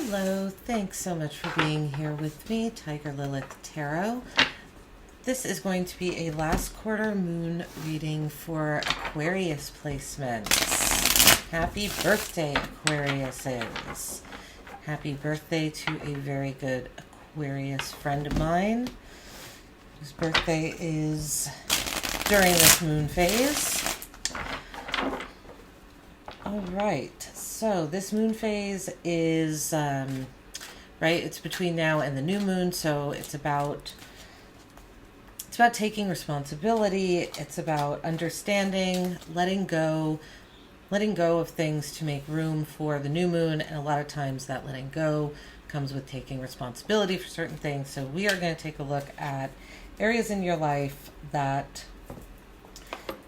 Hello, thanks so much for being here with me, Tiger Lilith Tarot. This is going to be a last quarter moon reading for Aquarius placements. Happy birthday, Aquariuses. Happy birthday to a very good Aquarius friend of mine, whose birthday is during this moon phase. All right. So this moon phase is, it's between now and the new moon, so it's about taking responsibility, it's about understanding, letting go of things to make room for the new moon, and a lot of times that letting go comes with taking responsibility for certain things. So we are going to take a look at areas in your life that,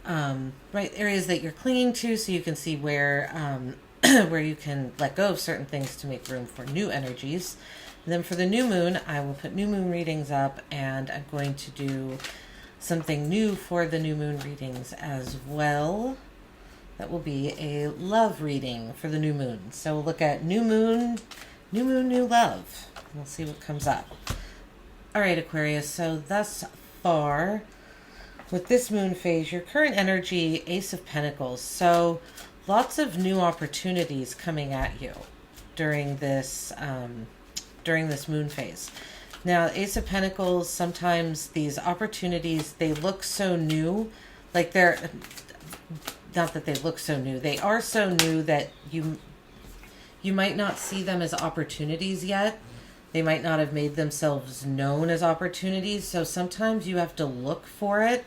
areas that you're clinging to, so you can see where where you can let go of certain things to make room for new energies. And then for the new moon, I will put new moon readings up, and I'm going to do something new for the new moon readings as well. That will be a love reading for the new moon. So we'll look at new moon, new love. We'll see what comes up. All right, Aquarius. So thus far, with this moon phase, your current energy, Ace of Pentacles. So lots of new opportunities coming at you during this moon phase. Now, Ace of Pentacles, sometimes these opportunities, they look so new, like they're, not that they look so new, they are so new that you might not see them as opportunities yet. They might not have made themselves known as opportunities, so sometimes you have to look for it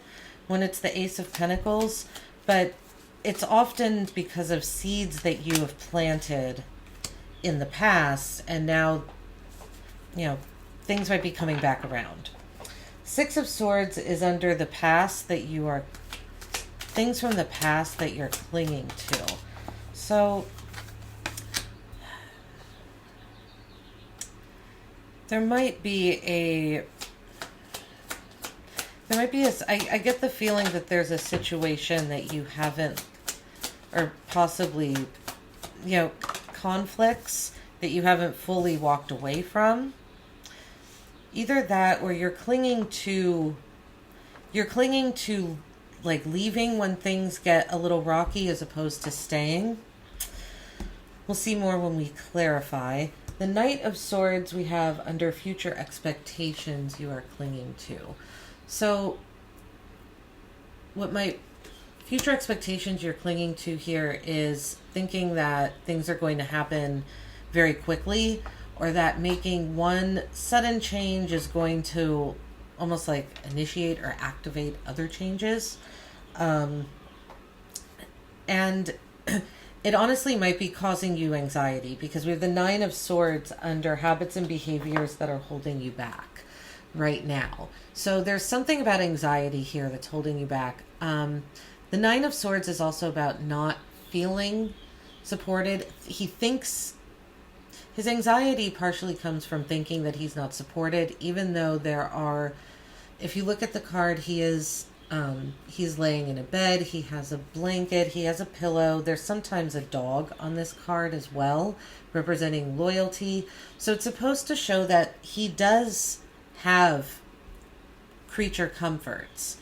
when it's the Ace of Pentacles, but it's often because of seeds that you have planted in the past, and now, things might be coming back around. Six of Swords is under the past that you are, things from the past that you're clinging to. So I get the feeling that there's a situation that you haven't, or possibly, conflicts that you haven't fully walked away from. Either that, or you're clinging to like leaving when things get a little rocky as opposed to staying. We'll see more when we clarify. The Knight of Swords we have under future expectations you are clinging to. So future expectations you're clinging to here is thinking that things are going to happen very quickly, or that making one sudden change is going to almost like initiate or activate other changes. And it honestly might be causing you anxiety, because we have the Nine of Swords under habits and behaviors that are holding you back right now. So there's something about anxiety here that's holding you back. The Nine of Swords is also about not feeling supported. He thinks his anxiety partially comes from thinking that he's not supported, even though if you look at the card, he's laying in a bed, he has a blanket, he has a pillow. There's sometimes a dog on this card as well, representing loyalty. So it's supposed to show that he does have creature comforts.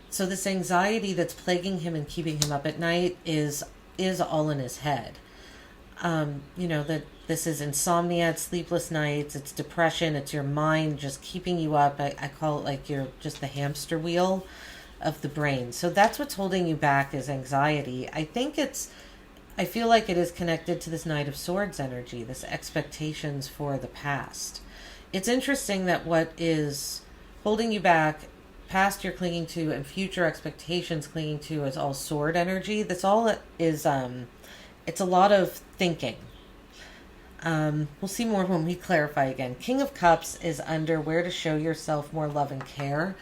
So this anxiety that's plaguing him and keeping him up at night is all in his head. That this is insomnia, it's sleepless nights, it's depression, it's your mind just keeping you up. I call it like you're just the hamster wheel of the brain. So that's what's holding you back, is anxiety. I feel like it is connected to this Knight of Swords energy, this expectations for the past. It's interesting that what is holding you back, past you're clinging to, and future expectations clinging to, is all sword energy. That's all it is. It's a lot of thinking. We'll see more when we clarify again. King of Cups is under where to show yourself more love and care,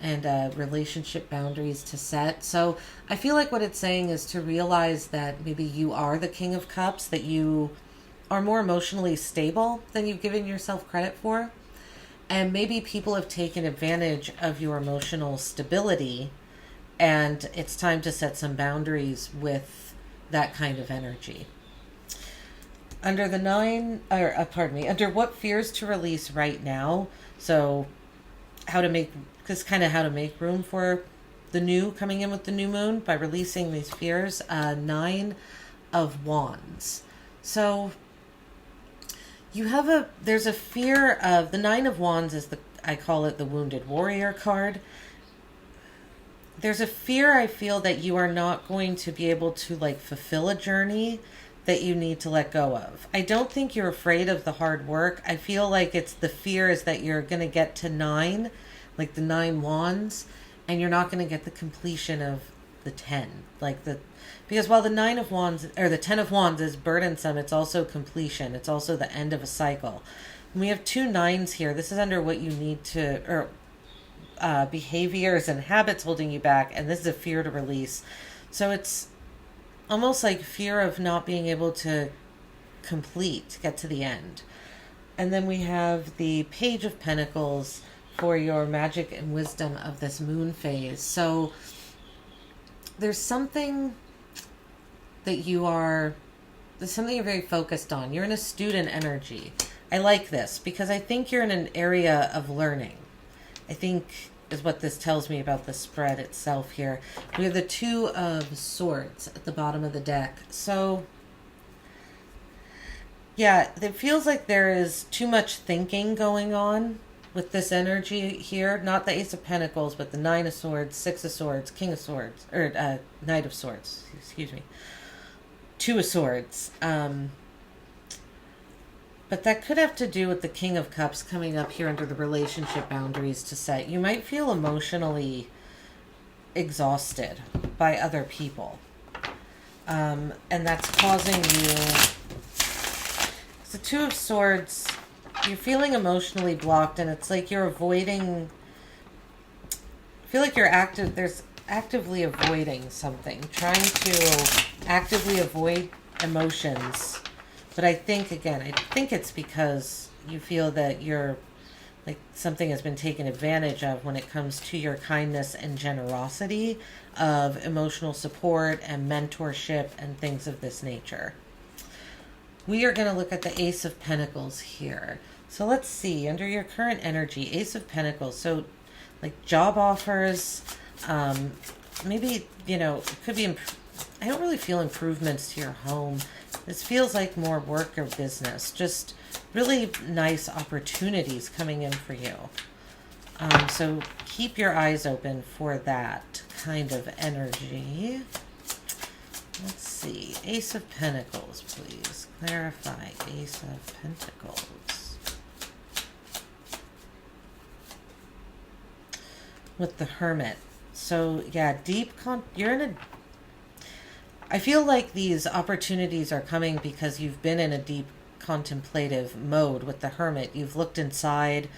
and relationship boundaries to set. So I feel like what it's saying is to realize that maybe you are the King of Cups, that you are more emotionally stable than you've given yourself credit for. And maybe people have taken advantage of your emotional stability, and it's time to set some boundaries with that kind of energy. under the nine, or pardon me, under what fears to release right now. So how to make, because kind of how to make room for the new coming in with the new moon by releasing these fears. Nine of Wands. So you have there's a fear of, the Nine of Wands is I call it the Wounded Warrior card. There's a fear, I feel, that you are not going to be able to like fulfill a journey that you need to let go of. I don't think you're afraid of the hard work. I feel like it's the fear is that you're going to get to nine, like the nine wands, and you're not going to get the completion of the 10. Because while the nine of wands, or the 10 of wands is burdensome, it's also completion. It's also the end of a cycle. And we have two nines here. This is under what you need to, or behaviors and habits holding you back. And this is a fear to release. So it's almost like fear of not being able to get to the end. And then we have the Page of Pentacles for your magic and wisdom of this moon phase. So there's something that there's something you're very focused on. You're in a student energy. I like this because I think you're in an area of learning, I think is what this tells me about the spread itself here. We have the Two of Swords at the bottom of the deck. So yeah, it feels like there is too much thinking going on with this energy here. Not the Ace of Pentacles, but the Nine of Swords, Six of Swords, King of Swords, or Knight of Swords, excuse me. Two of Swords. But that could have to do with the King of Cups coming up here under the relationship boundaries to set. You might feel emotionally exhausted by other people. And that's causing you... The Two of Swords, you're feeling emotionally blocked, and it's like you're avoiding... I feel like you're actively avoiding something, trying to actively avoid emotions. But I think it's because you feel that you're like something has been taken advantage of when it comes to your kindness and generosity of emotional support and mentorship and things of this nature. We are going to look at the Ace of Pentacles here. So let's see, under your current energy, Ace of Pentacles. So like job offers, maybe, it could be, I don't really feel improvements to your home. This feels like more work or business, just really nice opportunities coming in for you. So keep your eyes open for that kind of energy. Let's see. Ace of Pentacles, please. Clarify. Ace of Pentacles. With the Hermit. So, yeah, you're in a... I feel like these opportunities are coming because you've been in a deep contemplative mode with the Hermit. You've looked inside,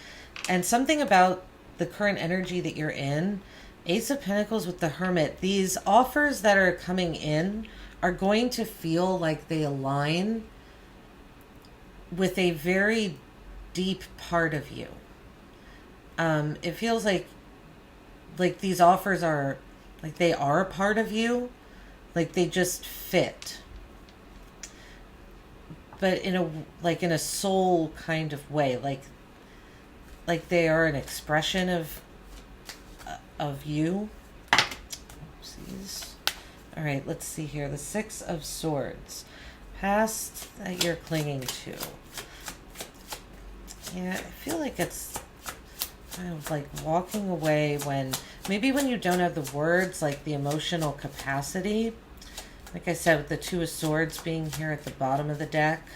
and something about the current energy that you're in, Ace of Pentacles with the Hermit, these offers that are coming in are going to feel like they align with a very deep part of you. It feels like these offers are like they are a part of you. Like they just fit. But in a soul kind of way. Like they are an expression of you. Oopsies. All right, let's see here. The Six of Swords. Past that you're clinging to. Yeah, I feel like it's kind of like walking away when you don't have the words, like the emotional capacity. Like I said, with the Two of Swords being here at the bottom of the deck.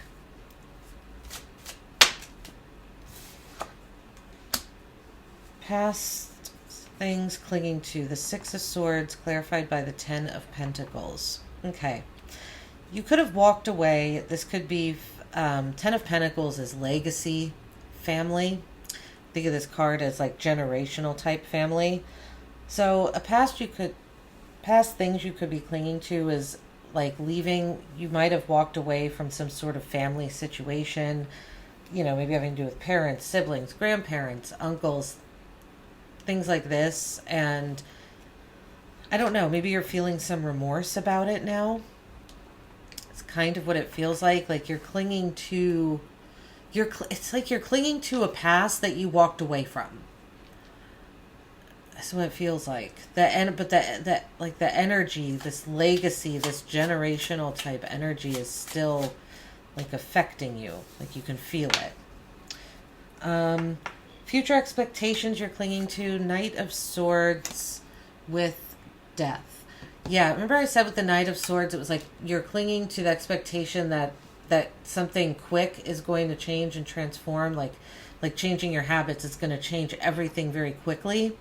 Past things clinging to the Six of Swords, clarified by the Ten of Pentacles. Okay. You could have walked away. This could be Ten of Pentacles is legacy, family. Think of this card as like generational type family. So past things you could be clinging to is like leaving. You might have walked away from some sort of family situation, maybe having to do with parents, siblings, grandparents, uncles, things like this. And I don't know, maybe you're feeling some remorse about it now. It's kind of what it feels like you're clinging to, it's like you're clinging to a past that you walked away from. That's what it feels like. But the energy, this legacy, this generational type energy is still like affecting you. Like you can feel it. Future expectations you're clinging to. Knight of Swords with Death. Yeah, remember I said with the Knight of Swords, it was like you're clinging to the expectation that something quick is going to change and transform, like changing your habits. It's going to change everything very quickly.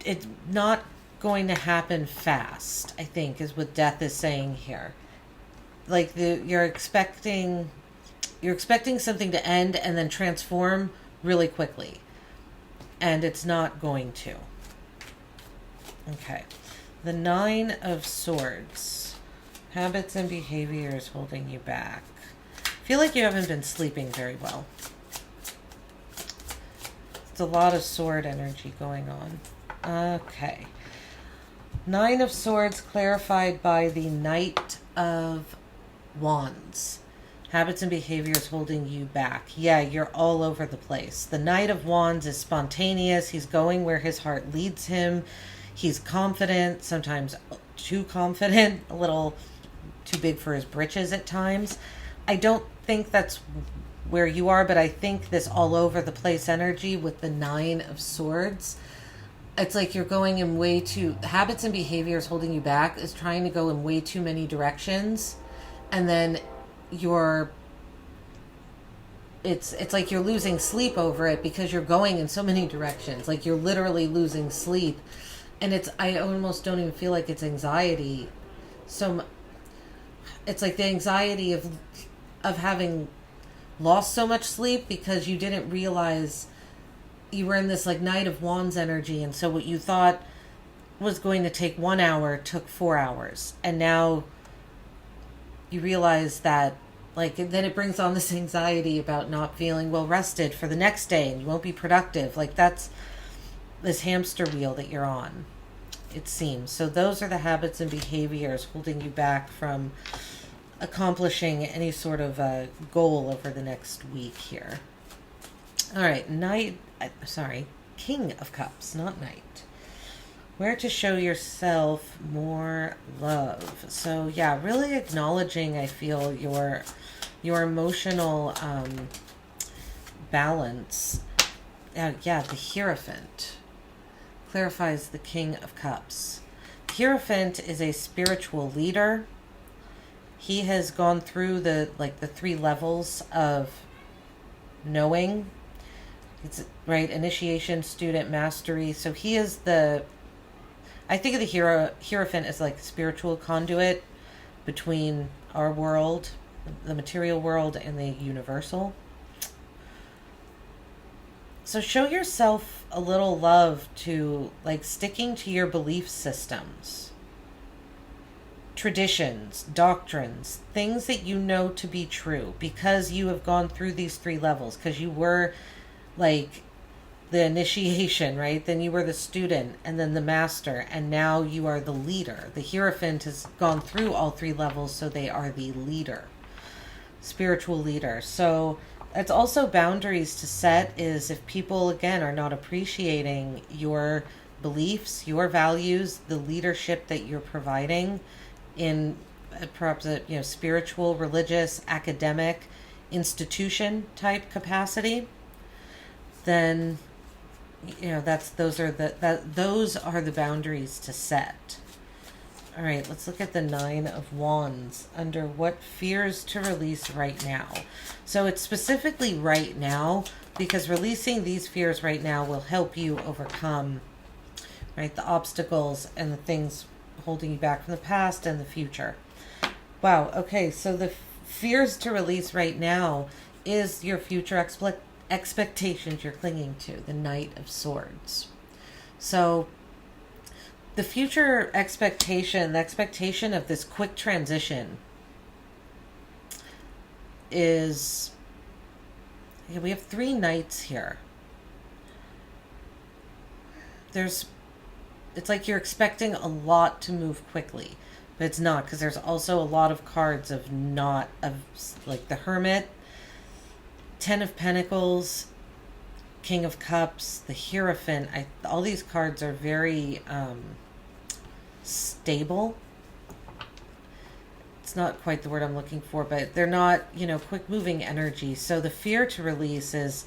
It's not going to happen fast, I think, is what Death is saying here. Like you're expecting something to end and then transform really quickly. And it's not going to. Okay. The Nine of Swords. Habits and behaviors holding you back. I feel like you haven't been sleeping very well. It's a lot of sword energy going on. Okay. Nine of Swords clarified by the Knight of Wands. Habits and behaviors holding you back. Yeah, you're all over the place. The Knight of Wands is spontaneous. He's going where his heart leads him. He's confident, sometimes too confident, a little too big for his britches at times. I don't think that's where you are, but I think this all over the place energy with the Nine of Swords, it's like you're going in way too, habits and behaviors holding you back is trying to go in way too many directions. And then it's like you're losing sleep over it because you're going in so many directions. Like you're literally losing sleep. And I almost don't even feel like it's anxiety. So it's like the anxiety of having lost so much sleep because you didn't realize you were in this like Knight of Wands energy. And so what you thought was going to take 1 hour took 4 hours. And now you realize that then it brings on this anxiety about not feeling well rested for the next day and you won't be productive. Like that's this hamster wheel that you're on, it seems. So those are the habits and behaviors holding you back from accomplishing any sort of goal over the next week here. All right, King of Cups, not Knight. Where to show yourself more love. So yeah, really acknowledging, I feel, your emotional balance. Yeah, the Hierophant clarifies the King of Cups. Hierophant is a spiritual leader. He has gone through the 3 levels of knowing. It's right, initiation, student, mastery. So he is I think of the Hierophant as like spiritual conduit between our world, the material world, and the universal. So show yourself a little love to sticking to your belief systems, traditions, doctrines, things that you know to be true because you have gone through these 3 levels, because you were the initiation, right? Then you were the student and then the master, and now you are the leader. The Hierophant has gone through all 3 levels, so they are the leader, spiritual leader. So it's also boundaries to set is if people, again, are not appreciating your beliefs, your values, the leadership that you're providing in perhaps a spiritual, religious, academic, institution type capacity, then those are the boundaries to set. All right, let's look at the Nine of Wands under what fears to release right now. So it's specifically right now because releasing these fears right now will help you overcome, right, the obstacles and the things holding you back from the past and the future. Wow, okay, so the fears to release right now is your future expectations you're clinging to, the Knight of Swords. So the future expectation, the expectation of this quick transition is, we have 3 knights here. It's like you're expecting a lot to move quickly. but it's not, because there's also a lot of cards of not, of like the Hermit, Ten of Pentacles, King of Cups, the Hierophant. All these cards are very stable. It's not quite the word I'm looking for, but they're not, quick moving energy. So the fear to release is,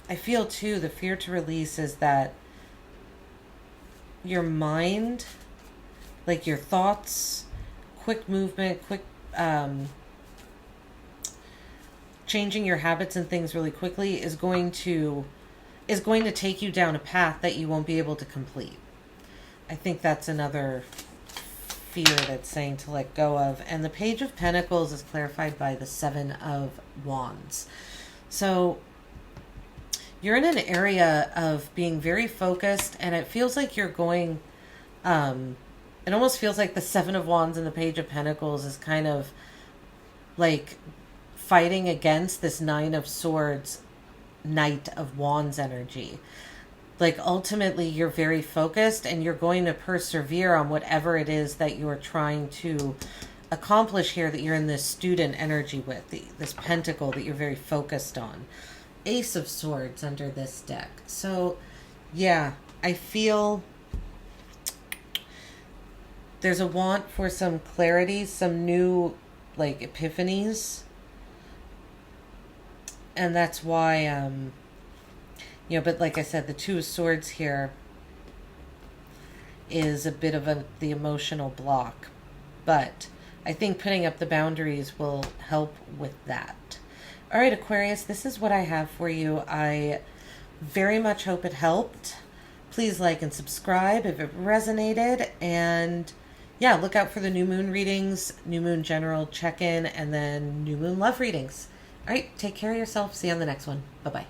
I feel too, the fear to release is that your mind, like your thoughts, quick movement, quick changing your habits and things really quickly is going to take you down a path that you won't be able to complete. I think that's another fear that's saying to let go of. And the Page of Pentacles is clarified by the Seven of Wands. So you're in an area of being very focused, and it feels like you're going, it almost feels like the Seven of Wands and the Page of Pentacles is kind of like fighting against this Nine of Swords, Knight of Wands energy. Like ultimately you're very focused and you're going to persevere on whatever it is that you're trying to accomplish here, that you're in this student energy with, this pentacle that you're very focused on. Ace of Swords under this deck. So yeah, I feel there's a want for some clarity, some new like epiphanies. And that's why but like I said, the Two of Swords here is a bit of the emotional block. But I think putting up the boundaries will help with that. All right, Aquarius, this is what I have for you. I very much hope it helped. Please like and subscribe if it resonated. And yeah, look out for the new moon readings, new moon general check-in, and then new moon love readings. All right, take care of yourself. See you on the next one. Bye-bye.